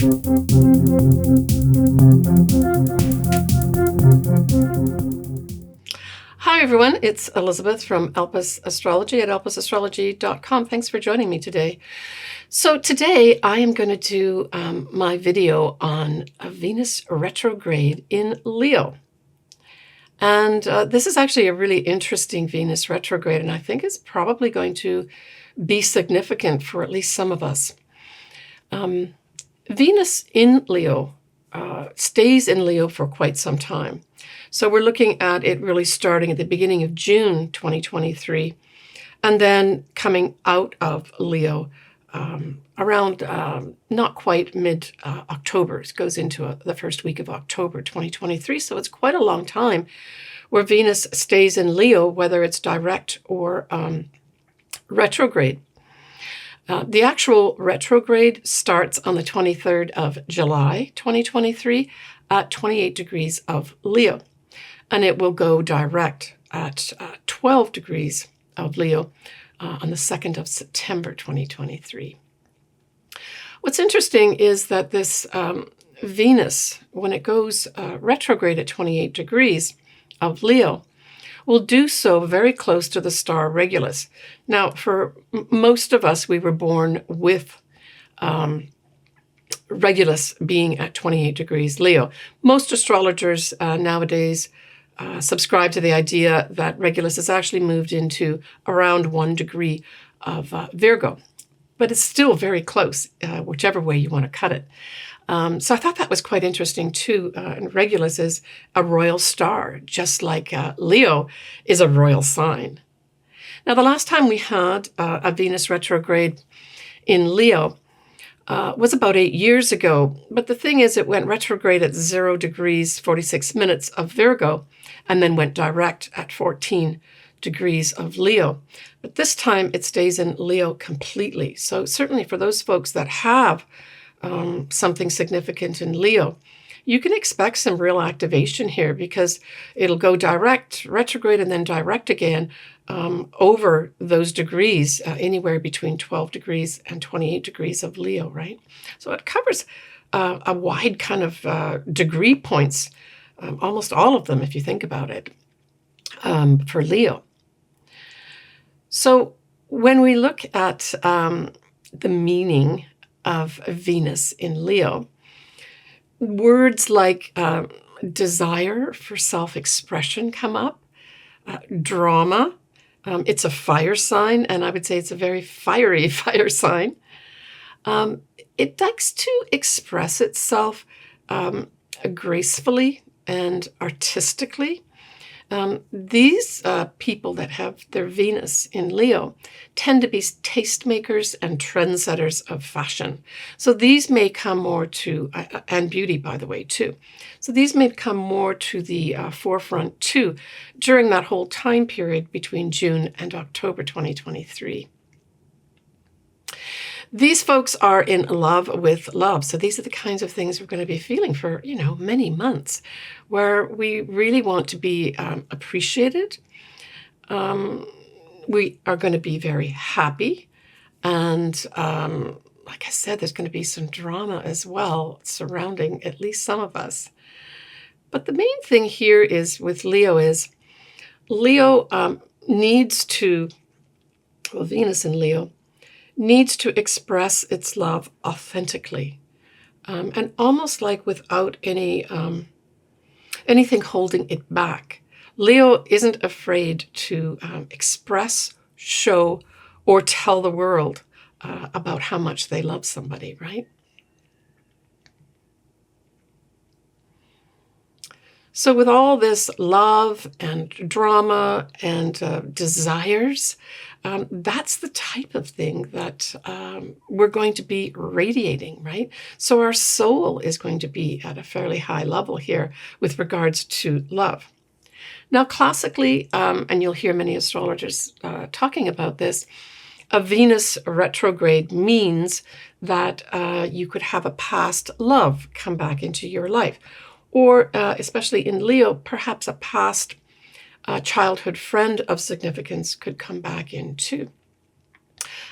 Hi everyone, it's Elizabeth from Elpis Astrology at elpisastrology.com. Thanks for joining me today. So today I am going to do my video on a Venus retrograde in Leo. And this is actually a really interesting Venus retrograde, and I think it's probably going to be significant for at least some of us. Venus in Leo stays in Leo for quite some time. So we're looking at it really starting at the beginning of June 2023, and then coming out of Leo around not quite mid-October. It goes into the first week of October 2023. So it's quite a long time where Venus stays in Leo, whether it's direct or retrograde. The actual retrograde starts on the 23rd of July 2023 at 28 degrees of Leo. And it will go direct at 12 degrees of Leo on the 2nd of September 2023. What's interesting is that this Venus, when it goes retrograde at 28 degrees of Leo, will do so very close to the star Regulus. Now, for most of us, we were born with Regulus being at 28 degrees Leo. Most astrologers nowadays subscribe to the idea that Regulus has actually moved into around 1 degree of Virgo, but it's still very close, whichever way you want to cut it. So I thought that was quite interesting too. And Regulus is a royal star, just like Leo is a royal sign. Now, the last time we had a Venus retrograde in Leo was about 8 years ago. But the thing is, it went retrograde at 0 degrees 46 minutes of Virgo, and then went direct at 14 degrees of Leo. But this time it stays in Leo completely. So certainly for those folks that have something significant in Leo, you can expect some real activation here, because it'll go direct, retrograde, and then direct again over those degrees, anywhere between 12 degrees and 28 degrees of Leo, right? So it covers a wide kind of degree points, almost all of them if you think about it, for Leo. So when we look at the meaning of Venus in Leo, words like desire for self-expression come up, drama. It's a fire sign, and I would say it's a very fiery fire sign. It likes to express itself gracefully and artistically. These people that have their Venus in Leo tend to be tastemakers and trendsetters of fashion. So these may come more to, and beauty, by the way, too. So these may come more to the forefront, too, during that whole time period between June and October 2023. These folks are in love with love. So these are the kinds of things we're going to be feeling for, many months, where we really want to be appreciated. We are going to be very happy. And like I said, there's going to be some drama as well surrounding at least some of us. But the main thing here is with Leo is Leo needs to, Venus in Leo, needs to express its love authentically, and almost like without anything holding it back. Leo isn't afraid to express, show, or tell the world about how much they love somebody, right? So with all this love and drama and desires, that's the type of thing that we're going to be radiating, right? So our soul is going to be at a fairly high level here with regards to love. Now, classically, and you'll hear many astrologers talking about this, a Venus retrograde means that you could have a past love come back into your life. Or, especially in Leo, perhaps a past childhood friend of significance could come back in too.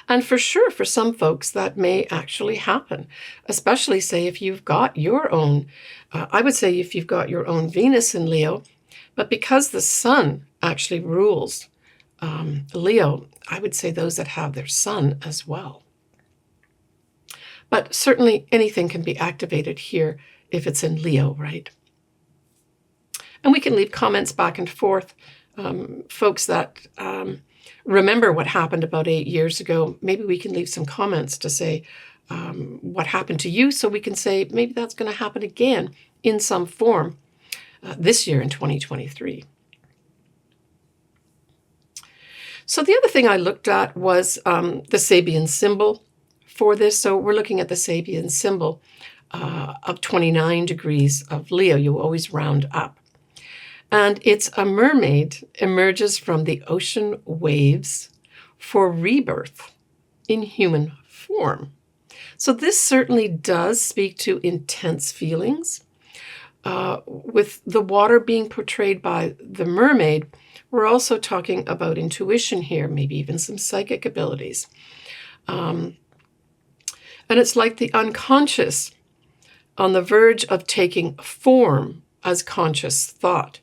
And for sure, for some folks, that may actually happen, especially, say, if you've got your own, I would say if you've got your own Venus in Leo, but because the sun actually rules Leo, I would say those that have their sun as well. But certainly anything can be activated here if it's in Leo, right? And we can leave comments back and forth. Folks that remember what happened about 8 years ago, maybe we can leave some comments to say what happened to you, so we can say maybe that's going to happen again in some form this year in 2023. So the other thing I looked at was the Sabian symbol for this. So we're looking at the Sabian symbol of 29 degrees of Leo. You always round up. And it's a mermaid emerges from the ocean waves for rebirth in human form. So this certainly does speak to intense feelings. With the water being portrayed by the mermaid, we're also talking about intuition here, maybe even some psychic abilities. And it's like the unconscious on the verge of taking form as conscious thought.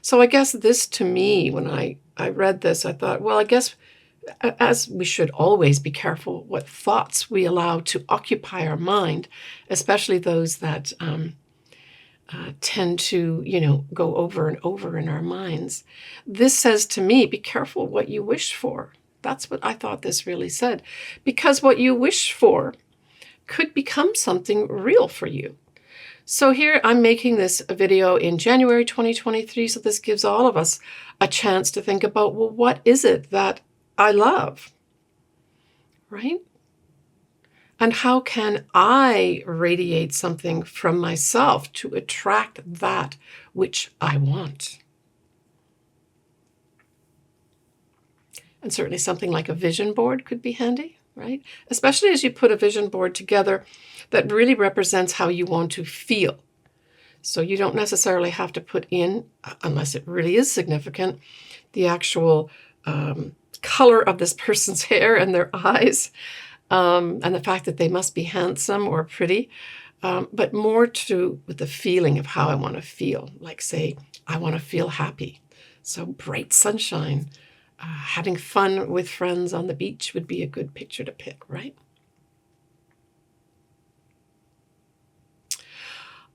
So I guess this, to me, when I read this, I thought, well, I guess as we should always be careful what thoughts we allow to occupy our mind, especially those that tend to, go over and over in our minds. This says to me, be careful what you wish for. That's what I thought this really said. Because what you wish for could become something real for you. So here I'm making this video in January 2023, so this gives all of us a chance to think about, well, what is it that I love, right? And how can I radiate something from myself to attract that which I want? And certainly something like a vision board could be handy, right? Especially as you put a vision board together that really represents how you want to feel. So you don't necessarily have to put in, unless it really is significant, the actual color of this person's hair and their eyes, and the fact that they must be handsome or pretty, but more with the feeling of how I want to feel. Like, say, I want to feel happy. So bright sunshine, having fun with friends on the beach would be a good picture to pick, right?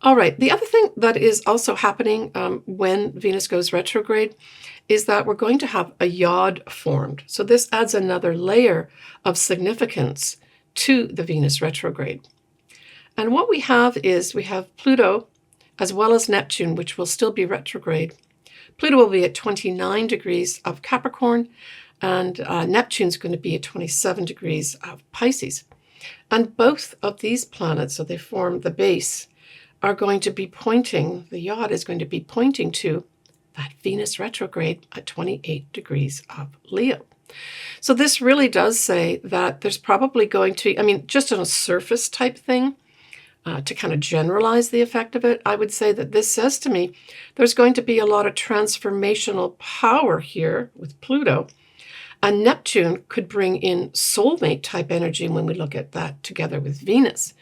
All right, the other thing that is also happening when Venus goes retrograde is that we're going to have a yod formed. So this adds another layer of significance to the Venus retrograde. And what we have is we have Pluto as well as Neptune, which will still be retrograde. Pluto will be at 29 degrees of Capricorn, and Neptune's going to be at 27 degrees of Pisces. And both of these planets, so they form the base, are going to be pointing, the yod is going to be pointing to that Venus retrograde at 28 degrees of Leo. So this really does say that there's probably going to, just on a surface type thing, to kind of generalize the effect of it, I would say that this says to me there's going to be a lot of transformational power here with Pluto. And Neptune could bring in soulmate type energy when we look at that together with Venus.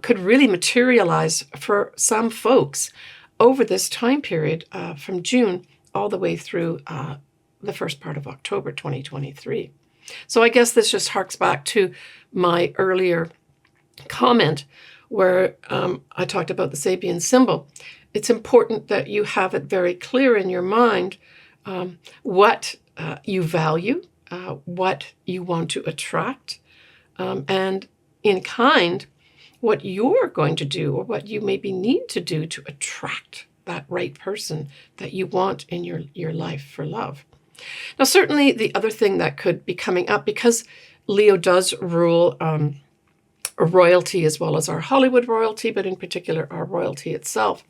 Could really materialize for some folks over this time period from June all the way through the first part of October 2023. So I guess this just harks back to my earlier comment where I talked about the Sabian symbol. It's important that you have it very clear in your mind what you value, what you want to attract, and in kind, what you're going to do or what you maybe need to do to attract that right person that you want in your life for love. Now, certainly the other thing that could be coming up, because Leo does rule royalty as well as our Hollywood royalty, but in particular our royalty itself,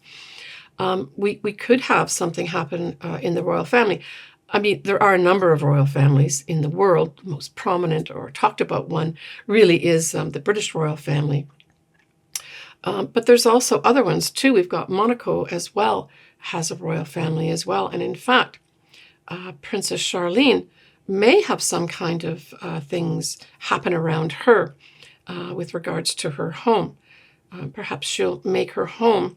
we could have something happen in the royal family. There are a number of royal families in the world. The most prominent or talked about one really is the British royal family. But there's also other ones too. We've got Monaco as well, has a royal family as well. And in fact, Princess Charlene may have some kind of things happen around her with regards to her home. Perhaps she'll make her home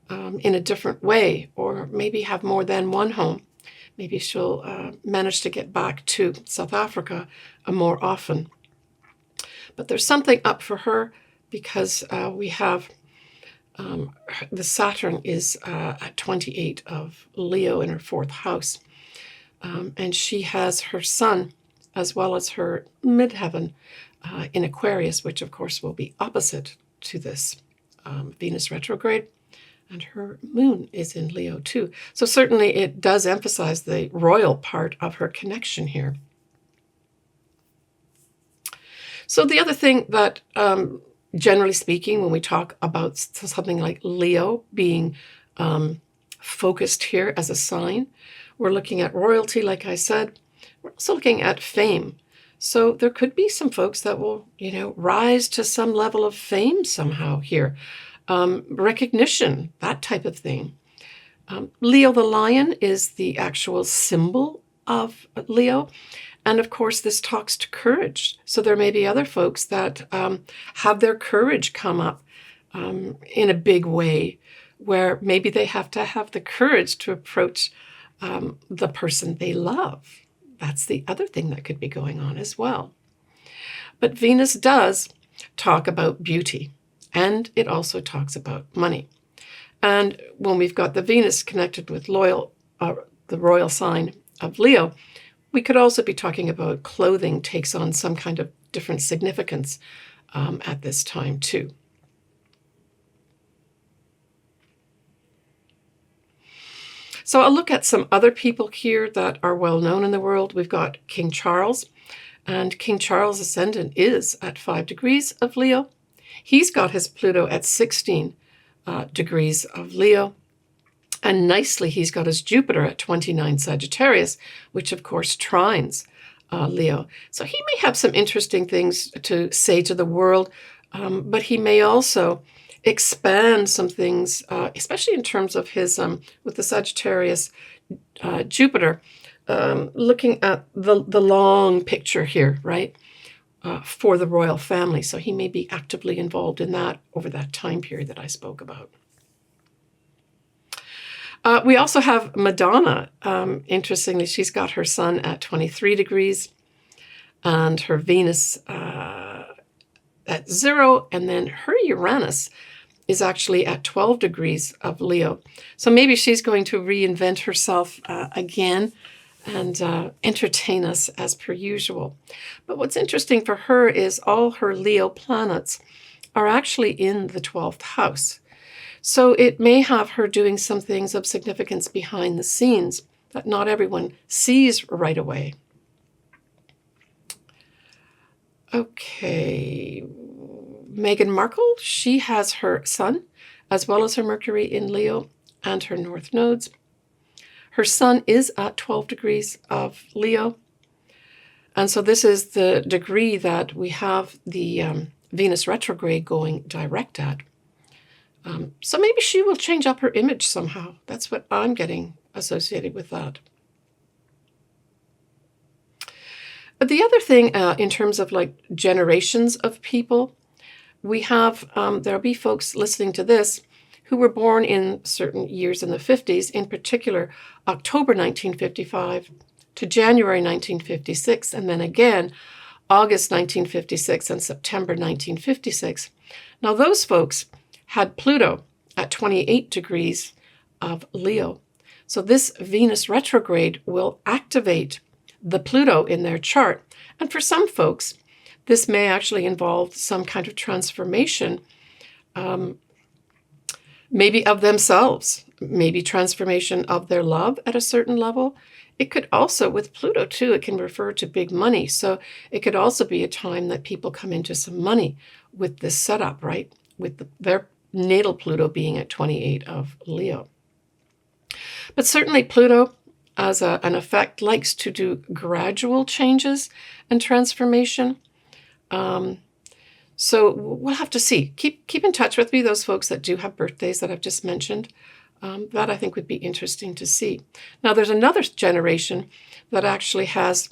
in a different way, or maybe have more than one home. Maybe she'll manage to get back to South Africa more often. But there's something up for her because we have the Saturn is at 28 of Leo in her 4th house. And she has her sun as well as her midheaven in Aquarius, which of course will be opposite to this Venus retrograde. And her moon is in Leo too. So certainly it does emphasize the royal part of her connection here. So the other thing that, generally speaking, when we talk about something like Leo being focused here as a sign, we're looking at royalty, like I said. We're also looking at fame. So there could be some folks that will, rise to some level of fame somehow here. Recognition, that type of thing. Leo the lion is the actual symbol of Leo. And of course, this talks to courage. So there may be other folks that have their courage come up in a big way, where maybe they have to have the courage to approach the person they love. That's the other thing that could be going on as well. But Venus does talk about beauty. And it also talks about money. And when we've got the Venus connected with the royal sign of Leo, we could also be talking about clothing takes on some kind of different significance at this time too. So I'll look at some other people here that are well known in the world. We've got King Charles, and King Charles' ascendant is at 5 degrees of Leo. He's got his Pluto at 16 degrees of Leo. And nicely, he's got his Jupiter at 29 Sagittarius, which of course trines Leo. So he may have some interesting things to say to the world, but he may also expand some things, especially in terms of his, with the Sagittarius Jupiter, looking at the long picture here, right? For the royal family. So he may be actively involved in that over that time period that I spoke about. We also have Madonna. Interestingly, she's got her sun at 23 degrees and her Venus at 0. And then her Uranus is actually at 12 degrees of Leo. So maybe she's going to reinvent herself again and entertain us as per usual. But what's interesting for her is all her Leo planets are actually in the 12th house. So it may have her doing some things of significance behind the scenes that not everyone sees right away. Okay, Meghan Markle, she has her sun as well as her Mercury in Leo and her north nodes. Her sun is at 12 degrees of Leo. And so this is the degree that we have the Venus retrograde going direct at. So maybe she will change up her image somehow. That's what I'm getting associated with that. But the other thing in terms of like generations of people, we have, there'll be folks listening to this who were born in certain years in the 50s, in particular October 1955 to January 1956, and then again August 1956 and September 1956. Now those folks had Pluto at 28 degrees of Leo. So this Venus retrograde will activate the Pluto in their chart. And for some folks, this may actually involve some kind of transformation, maybe of themselves, maybe transformation of their love at a certain level. It could also, with Pluto too, it can refer to big money. So it could also be a time that people come into some money with this setup, right? With their natal Pluto being at 28 of Leo. But certainly Pluto, as an effect, likes to do gradual changes and transformation. So we'll have to see. Keep in touch with me, those folks that do have birthdays that I've just mentioned. That I think would be interesting to see. Now there's another generation that actually has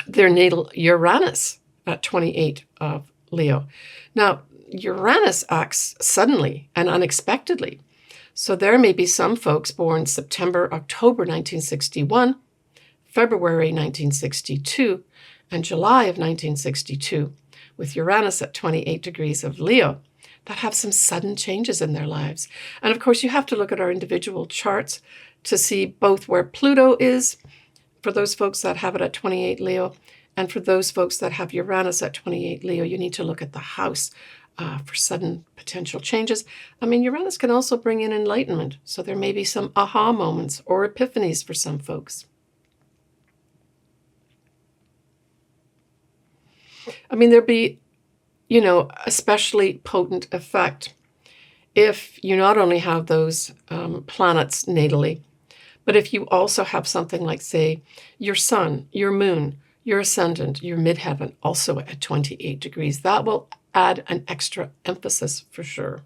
their natal Uranus at 28 of Leo. Now, Uranus acts suddenly and unexpectedly. So there may be some folks born September, October 1961, February 1962, and July of 1962, with Uranus at 28 degrees of Leo, that have some sudden changes in their lives. And of course, you have to look at our individual charts to see both where Pluto is for those folks that have it at 28 Leo, and for those folks that have Uranus at 28 Leo, you need to look at the house for sudden potential changes. I mean, Uranus can also bring in enlightenment, so there may be some aha moments or epiphanies for some folks. I mean, there'd be, especially potent effect if you not only have those planets natally, but if you also have something like, say, your sun, your moon, your ascendant, your midheaven also at 28 degrees. That will add an extra emphasis for sure.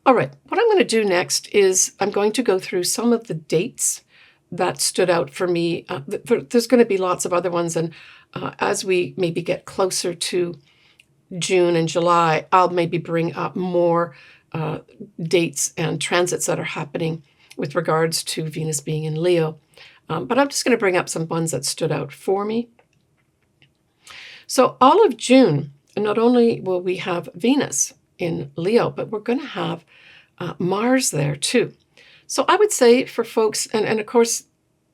All right, what I'm going to do next is I'm going to go through some of the dates that stood out for me. There's going to be lots of other ones, and as we maybe get closer to June and July, I'll maybe bring up more dates and transits that are happening with regards to Venus being in Leo. But I'm just going to bring up some ones that stood out for me. So all of June, not only will we have Venus in Leo, but we're going to have Mars there too. So I would say for folks, and of course,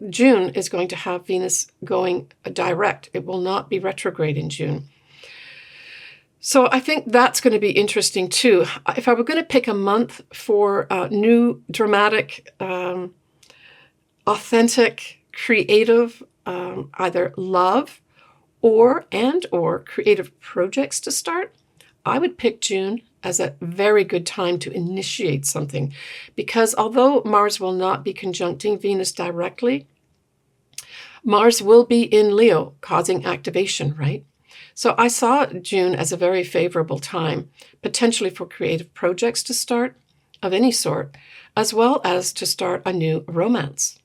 June is going to have Venus going direct. It will not be retrograde in June. So I think that's going to be interesting too. If I were going to pick a month for new, dramatic, authentic, creative, either love or creative projects to start, I would pick June as a very good time to initiate something, because although Mars will not be conjuncting Venus directly, Mars will be in Leo, causing activation, right? So I saw June as a very favorable time, potentially for creative projects to start of any sort, as well as to start a new romance.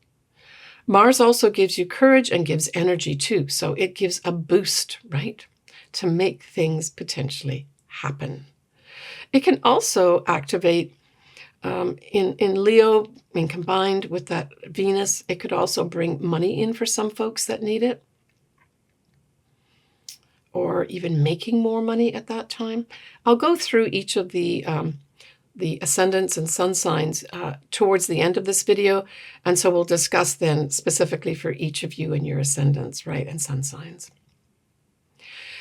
Mars also gives you courage and gives energy too, so it gives a boost, right, to make things potentially happen. It can also activate in Leo, and combined with that Venus, it could also bring money in for some folks that need it, or even making more money at that time. I'll go through each of the ascendants and sun signs towards the end of this video, and so we'll discuss then specifically for each of you and your ascendants, right, and sun signs.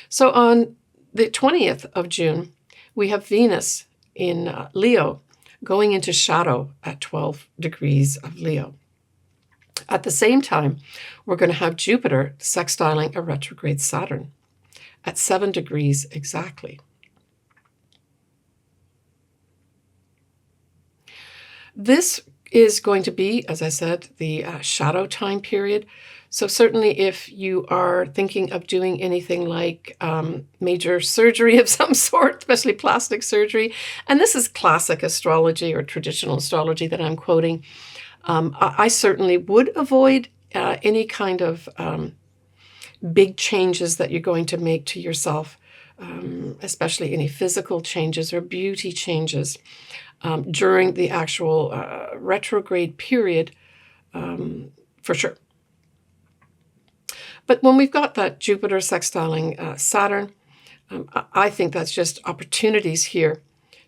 So on the 20th of June, we have Venus in Leo going into shadow at 12 degrees of Leo. At the same time, we're going to have Jupiter sextiling a retrograde Saturn at 7 degrees exactly. This is going to be, as I said, the shadow time period. So certainly if you are thinking of doing anything like major surgery of some sort, especially plastic surgery, and this is classic astrology or traditional astrology that I'm quoting, I certainly would avoid any kind of big changes that you're going to make to yourself, especially any physical changes or beauty changes during the actual retrograde period, for sure. But when we've got that Jupiter sextiling Saturn, I think that's just opportunities here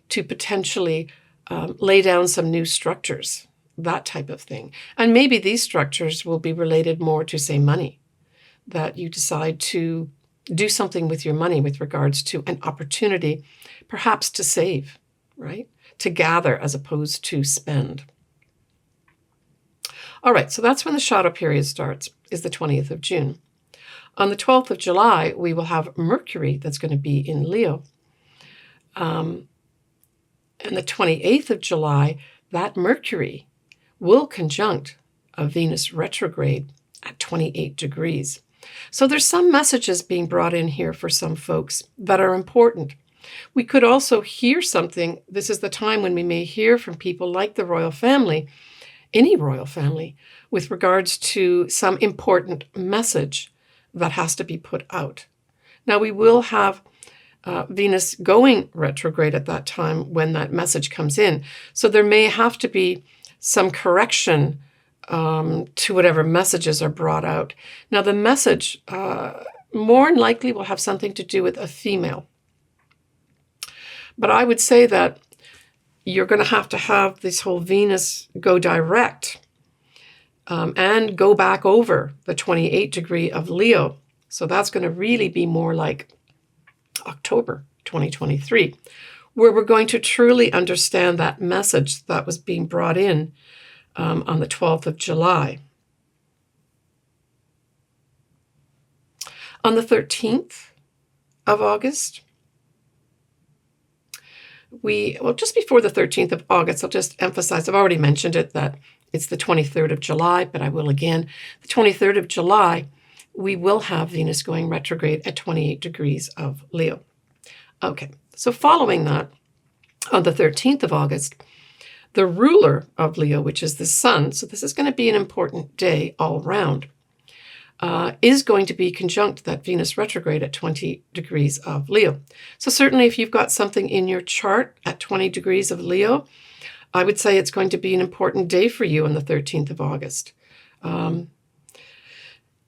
to potentially lay down some new structures, that type of thing. And maybe these structures will be related more to, say, money, that you decide to do something with your money with regards to an opportunity, perhaps to save, right? To gather as opposed to spend. All right, so that's when the shadow period starts, is the 20th of June. On the 12th of July, we will have Mercury that's going to be in Leo. And the 28th of July, that Mercury will conjunct a Venus retrograde at 28 degrees. So there's some messages being brought in here for some folks that are important. We could also hear something. This is the time when we may hear from people like the royal family, any royal family, with regards to some important message that has to be put out. Now, we will have Venus going retrograde at that time when that message comes in. So there may have to be some correction to whatever messages are brought out. Now, the message more than likely will have something to do with a female. But I would say that you're going to have this whole Venus go direct and go back over the 28 degree of Leo. So that's going to really be more like October 2023, where we're going to truly understand that message that was being brought in on the 12th of July. On the 13th of August, just before the 13th of August, I'll just emphasize, I've already mentioned it, that it's the 23rd of July, but I will again. The 23rd of July, we will have Venus going retrograde at 28 degrees of Leo. Okay, so following that, on the 13th of August, the ruler of Leo, which is the sun, so this is going to be an important day all round, is going to be conjunct that Venus retrograde at 20 degrees of Leo. So certainly if you've got something in your chart at 20 degrees of Leo, I would say it's going to be an important day for you on the 13th of August.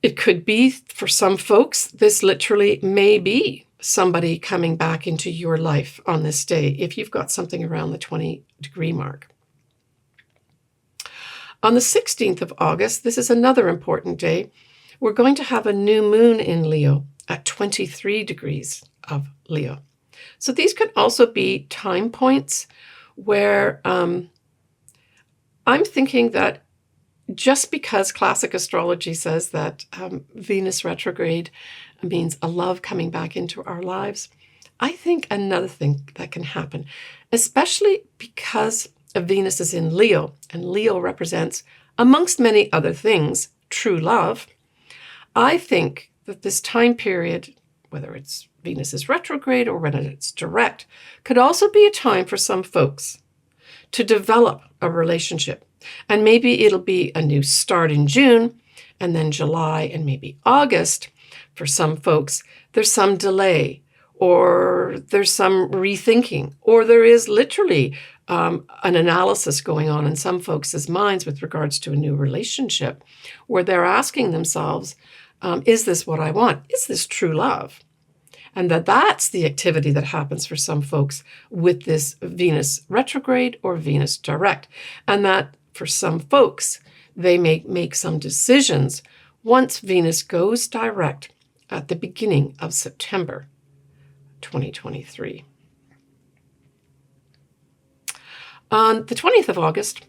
It could be, for some folks, this literally may be somebody coming back into your life on this day, if you've got something around the 20 degree mark. On the 16th of August, this is another important day. We're going to have a new moon in Leo at 23 degrees of Leo. So these could also be time points where I'm thinking that just because classic astrology says that Venus retrograde means a love coming back into our lives, I think another thing that can happen, especially because Venus is in Leo, and Leo represents, amongst many other things, true love. I think that this time period, whether it's Venus is retrograde or whether it's direct, could also be a time for some folks to develop a relationship. And maybe it'll be a new start in June, and then July, and maybe August. For some folks, there's some delay, or there's some rethinking, or there is literally an analysis going on in some folks' minds with regards to a new relationship, where they're asking themselves, is this what I want? Is this true love? And that's the activity that happens for some folks with this Venus retrograde or Venus direct. And that for some folks, they may make some decisions once Venus goes direct at the beginning of September 2023. On the 20th of August,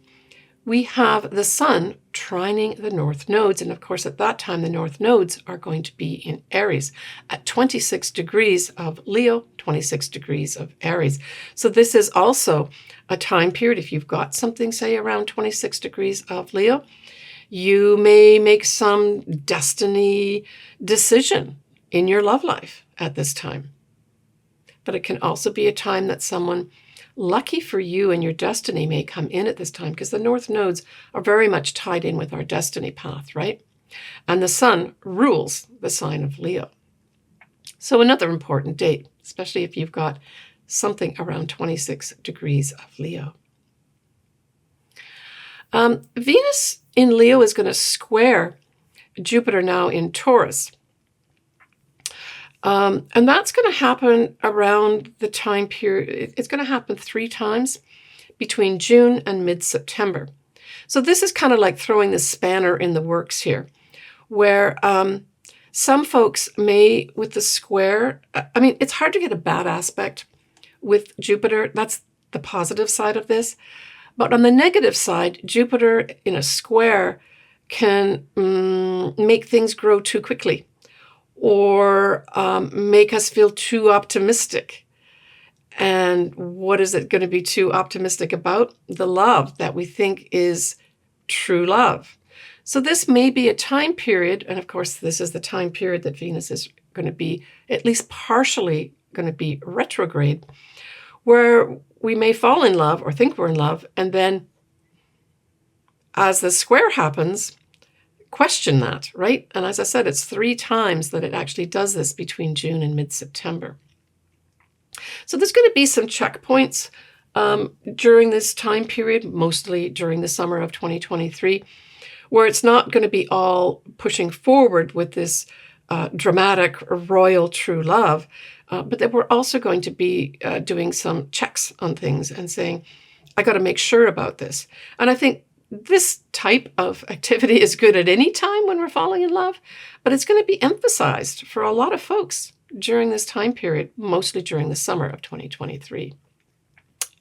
we have the sun trining the north nodes. And of course, at that time, the north nodes are going to be in Aries at 26 degrees of Leo, 26 degrees of Aries. So this is also a time period, if you've got something, say, around 26 degrees of Leo, you may make some destiny decision in your love life at this time. But it can also be a time that someone lucky for you and your destiny may come in at this time, because the north nodes are very much tied in with our destiny path, right? And the sun rules the sign of Leo. So another important date, especially if you've got something around 26 degrees of Leo. Venus in Leo is going to square Jupiter now in Taurus. And that's going to happen around the time period. It's going to happen 3 times between June and mid-September. So this is kind of like throwing the spanner in the works here, where some folks may, with the square, I mean, it's hard to get a bad aspect with Jupiter. That's the positive side of this. But on the negative side, Jupiter in a square can make things grow too quickly, or make us feel too optimistic. And what is it going to be too optimistic about? The love that we think is true love. So this may be a time period, and of course this is the time period that Venus is going to be at least partially going to be retrograde, where we may fall in love or think we're in love, and then as the square happens, question that, right? And as I said, it's 3 times that it actually does this between June and mid-September. So there's going to be some checkpoints during this time period, mostly during the summer of 2023, where it's not going to be all pushing forward with this dramatic, royal, true love, but that we're also going to be doing some checks on things and saying, I got to make sure about this. And I think this type of activity is good at any time when we're falling in love, but it's going to be emphasized for a lot of folks during this time period, mostly during the summer of 2023.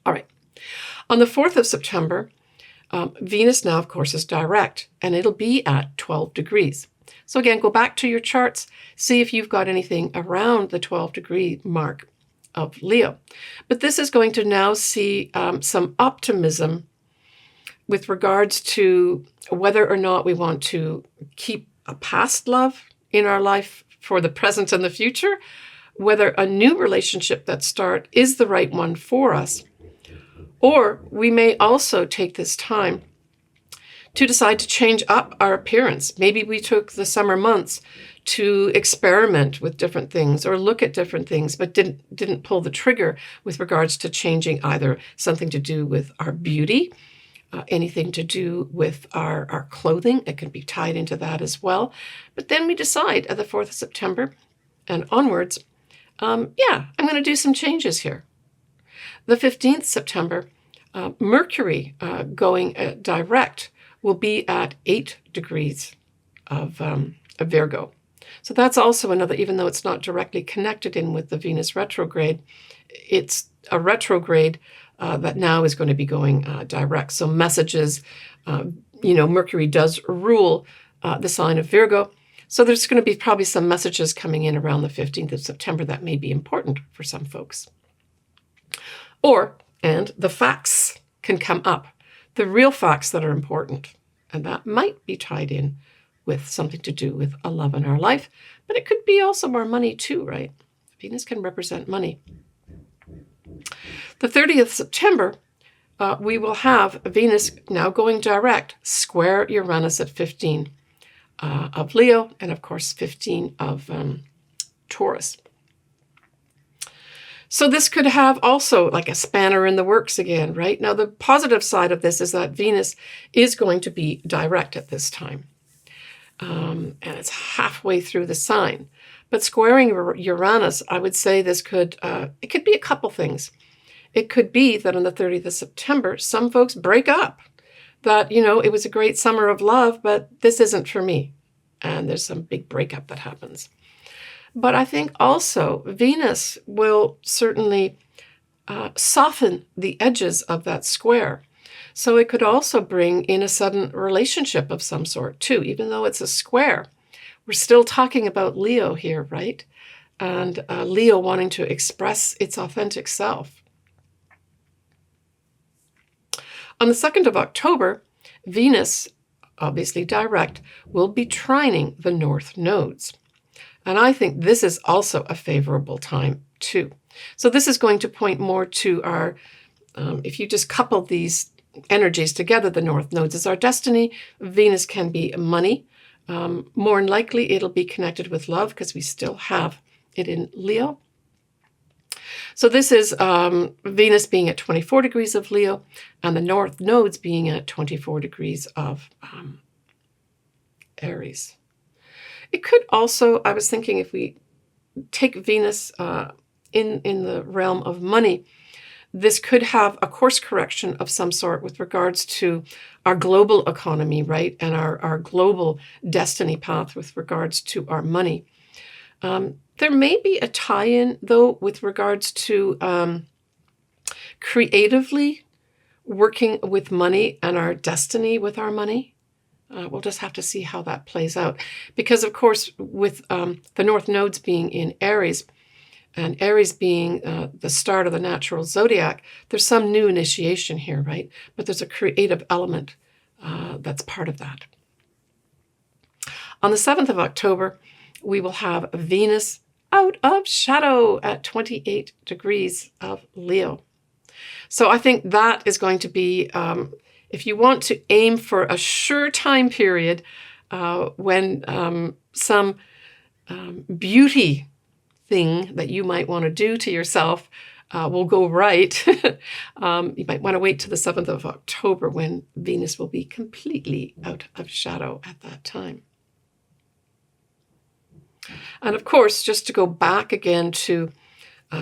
All right. On the 4th of September, Venus now, of course, is direct, and it'll be at 12 degrees. So again, go back to your charts, see if you've got anything around the 12-degree mark of Leo. But this is going to now see some optimism with regards to whether or not we want to keep a past love in our life for the present and the future, whether a new relationship that starts is the right one for us, or we may also take this time to decide to change up our appearance. Maybe we took the summer months to experiment with different things or look at different things, but didn't pull the trigger with regards to changing either something to do with our beauty, anything to do with our clothing. It can be tied into that as well. But then we decide at the 4th of September and onwards, I'm going to do some changes here. The 15th September, Mercury going direct will be at 8 degrees of Virgo. So that's also another, even though it's not directly connected in with the Venus retrograde, it's a retrograde that now is going to be going direct. So messages, Mercury does rule the sign of Virgo. So there's going to be probably some messages coming in around the 15th of September that may be important for some folks. And the facts can come up, the real facts that are important. And that might be tied in with something to do with a love in our life, but it could be also our money too, right? Venus can represent money. The 30th of September, we will have Venus now going direct, square Uranus at 15 of Leo, and of course 15 of Taurus. So this could have also like a spanner in the works again, right? Now, the positive side of this is that Venus is going to be direct at this time. And it's halfway through the sign. But squaring Uranus, I would say this could, it could be a couple things. It could be that on the 30th of September, some folks break up. That, it was a great summer of love, but this isn't for me. And there's some big breakup that happens. But I think also Venus will certainly soften the edges of that square. So it could also bring in a sudden relationship of some sort too, even though it's a square. We're still talking about Leo here, right? And Leo wanting to express its authentic self. On the 2nd of October, Venus, obviously direct, will be trining the north nodes. And I think this is also a favorable time too. So this is going to point more to our, if you just couple these energies together, the north nodes is our destiny. Venus can be money. More than likely, it'll be connected with love because we still have it in Leo. So this is Venus being at 24 degrees of Leo and the north nodes being at 24 degrees of Aries. It could also, I was thinking, if we take Venus in the realm of money, this could have a course correction of some sort with regards to our global economy, right? And our global destiny path with regards to our money. There may be a tie-in, though, with regards to creatively working with money and our destiny with our money. We'll just have to see how that plays out. Because, of course, with the north nodes being in Aries, and Aries being the start of the natural zodiac, there's some new initiation here, right? But there's a creative element that's part of that. On the 7th of October, we will have Venus out of shadow at 28 degrees of Leo. So I think that is going to be, if you want to aim for a sure time period when some beauty thing that you might want to do to yourself will go right, you might want to wait till the 7th of October when Venus will be completely out of shadow at that time. And of course, just to go back again to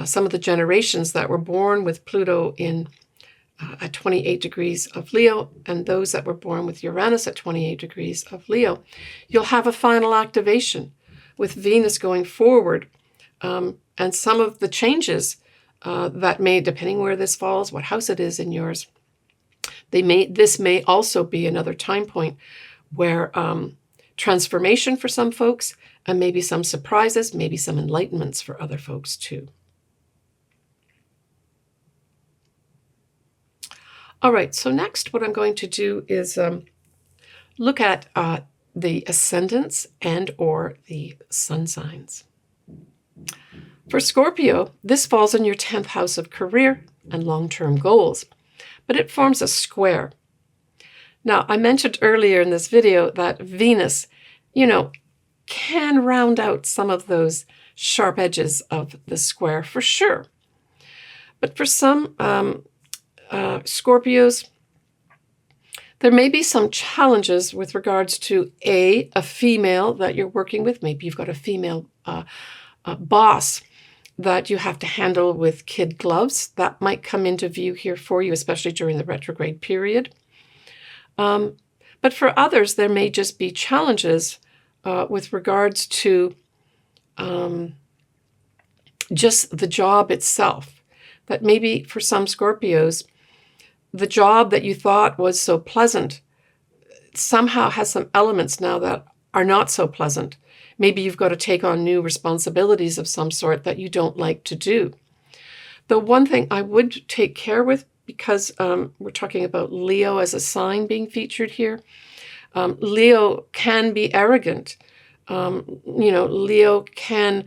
some of the generations that were born with Pluto at 28 degrees of Leo, and those that were born with Uranus at 28 degrees of Leo, you'll have a final activation with Venus going forward. And some of the changes that may, depending where this falls, what house it is in yours, this may also be another time point where transformation for some folks, and maybe some surprises, maybe some enlightenments for other folks too. All right, so next what I'm going to do is look at the ascendants and or the sun signs. For Scorpio, this falls in your 10th house of career and long-term goals, but it forms a square. Now, I mentioned earlier in this video that Venus, can round out some of those sharp edges of the square for sure. But for some Scorpios, there may be some challenges with regards to a female that you're working with. Maybe you've got a female boss that you have to handle with kid gloves. That might come into view here for you, especially during the retrograde period. But for others, there may just be challenges with regards to just the job itself. That maybe for some Scorpios, the job that you thought was so pleasant somehow has some elements now that are not so pleasant. Maybe you've got to take on new responsibilities of some sort that you don't like to do. The one thing I would take care with, because we're talking about Leo as a sign being featured here, Leo can be arrogant. Leo can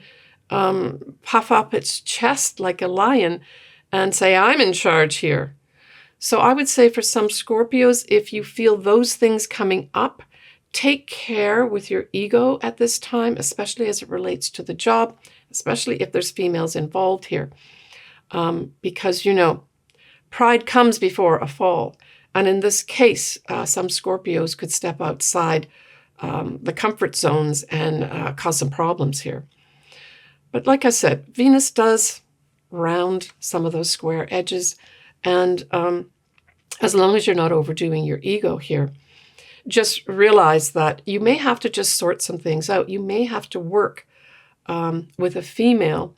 puff up its chest like a lion and say, I'm in charge here. So I would say for some Scorpios, if you feel those things coming up, take care with your ego at this time, especially as it relates to the job, especially if there's females involved here. Because, pride comes before a fall. And in this case, some Scorpios could step outside the comfort zones and cause some problems here. But like I said, Venus does round some of those square edges. And as long as you're not overdoing your ego here, just realize that you may have to just sort some things out. You may have to work with a female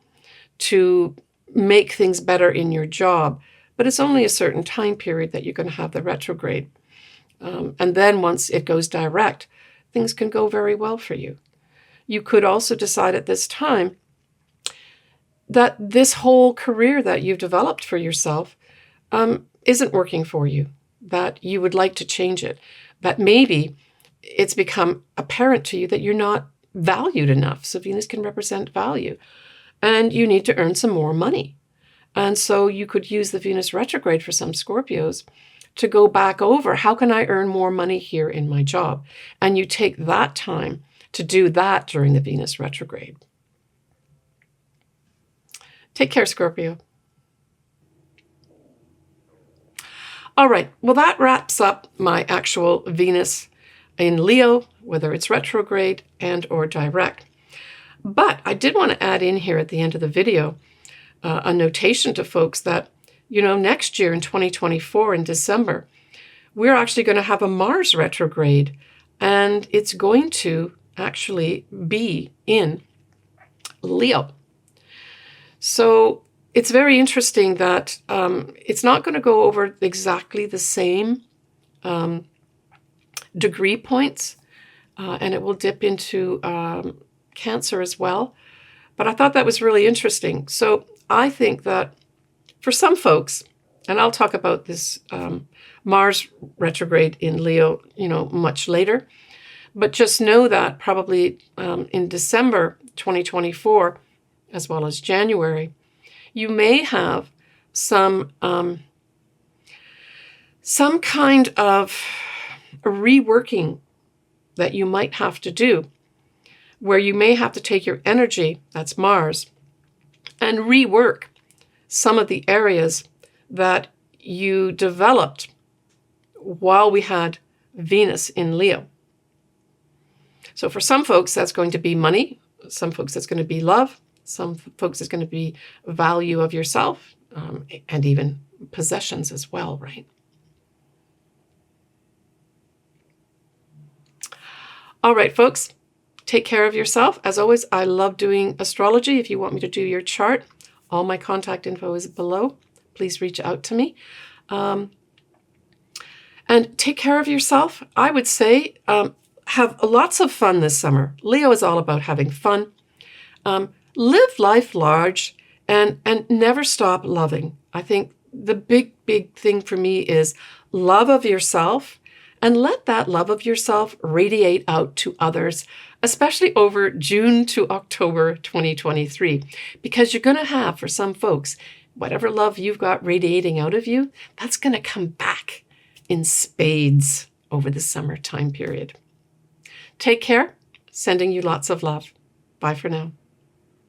to make things better in your job. But it's only a certain time period that you're going to have the retrograde. And then once it goes direct, things can go very well for you. You could also decide at this time that this whole career that you've developed for yourself isn't working for you, that you would like to change it, that maybe it's become apparent to you that you're not valued enough. So Venus can represent value, and you need to earn some more money. And so you could use the Venus retrograde for some Scorpios to go back over, how can I earn more money here in my job? And you take that time to do that during the Venus retrograde. Take care, Scorpio. All right, well, that wraps up my actual Venus in Leo, whether it's retrograde and or direct. But I did want to add in here at the end of the video a notation to folks that, next year in 2024 in December, we're actually going to have a Mars retrograde, and it's going to actually be in Leo. So it's very interesting that it's not going to go over exactly the same degree points, and it will dip into Cancer as well. But I thought that was really interesting. So I think that for some folks, and I'll talk about this Mars retrograde in Leo, much later, but just know that probably in December 2024, as well as January, you may have some kind of reworking that you might have to do, where you may have to take your energy, that's Mars, and rework some of the areas that you developed while we had Venus in Leo. So for some folks, that's going to be money. Some folks, that's going to be love. Some folks, it's going to be value of yourself, and even possessions as well, right? All right, folks, take care of yourself. As always, I love doing astrology. If you want me to do your chart, all my contact info is below. Please reach out to me. And take care of yourself. I would say have lots of fun this summer. Leo is all about having fun. Live life large and never stop loving. I think the big thing for me is love of yourself, and let that love of yourself radiate out to others, especially over June to October 2023, because you're going to have, for some folks, whatever love you've got radiating out of you, that's going to come back in spades over the summer time period. Take care. Sending you lots of love. Bye for now.